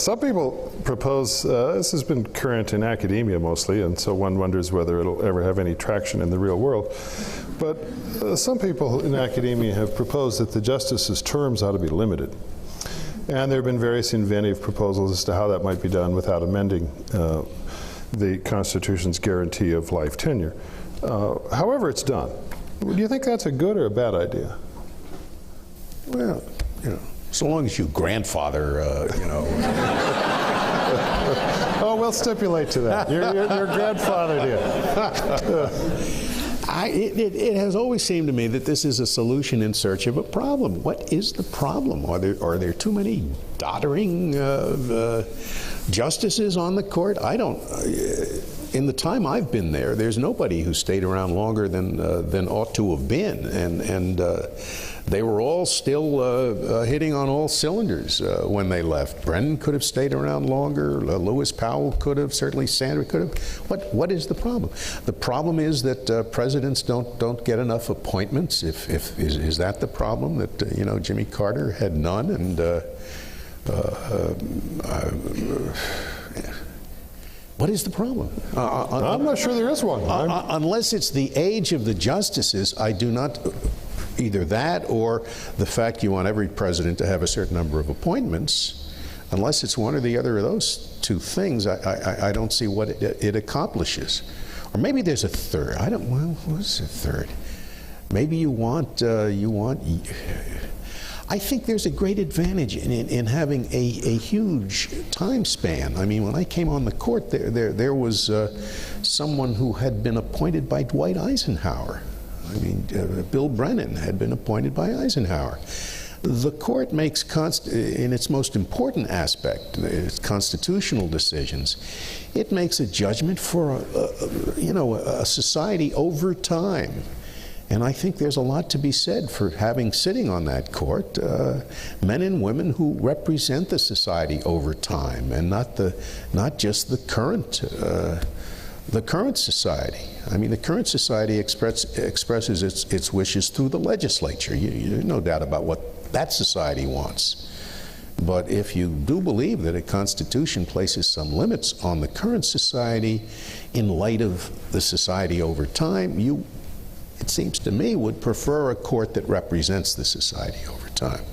Some people propose, this has been current in academia mostly, and so one wonders whether it'll ever have any traction in the real world. But some people in academia have proposed that the justices' terms ought to be limited. And there have been various inventive proposals as to how that might be done without amending the Constitution's guarantee of life tenure. However it's done, do you think that's a good or a bad idea? Well, you know, so long as you grandfather, you know. Oh, we'll stipulate to that. Your grandfather did. It has always seemed to me that this is a solution in search of a problem. What is the problem? Are there too many doddering justices on the court? I don't. In the time I've been there, there's nobody who stayed around longer than ought to have been, and they were all still hitting on all cylinders when they left. Brennan could have stayed around longer. Lewis Powell could have. Certainly Sanders could have. What is the problem? The problem is that presidents don't get enough appointments. Is that the problem? That you know, Jimmy Carter had none, and what is the problem? I'm not sure there is one. Unless it's the age of the justices, I do not. Either that or the fact you want every president to have a certain number of appointments. Unless it's one or the other of those two things, I don't see what it accomplishes. Or maybe there's a third. I don't. Well, what's a third? Maybe you want. I think there's a great advantage in having a huge time span. I mean, when I came on the court, there was someone who had been appointed by Dwight Eisenhower. I mean, Bill Brennan had been appointed by Eisenhower. The court makes, in its most important aspect, its constitutional decisions, it makes a judgment for a society over time. And I think there's a lot to be said for having sitting on that court men and women who represent the society over time, and not just the current society. I mean, the current society expresses its wishes through the legislature. There's no doubt about what that society wants. But if you do believe that a constitution places some limits on the current society in light of the society over time, you, it seems to me, would prefer a court that represents the society over time.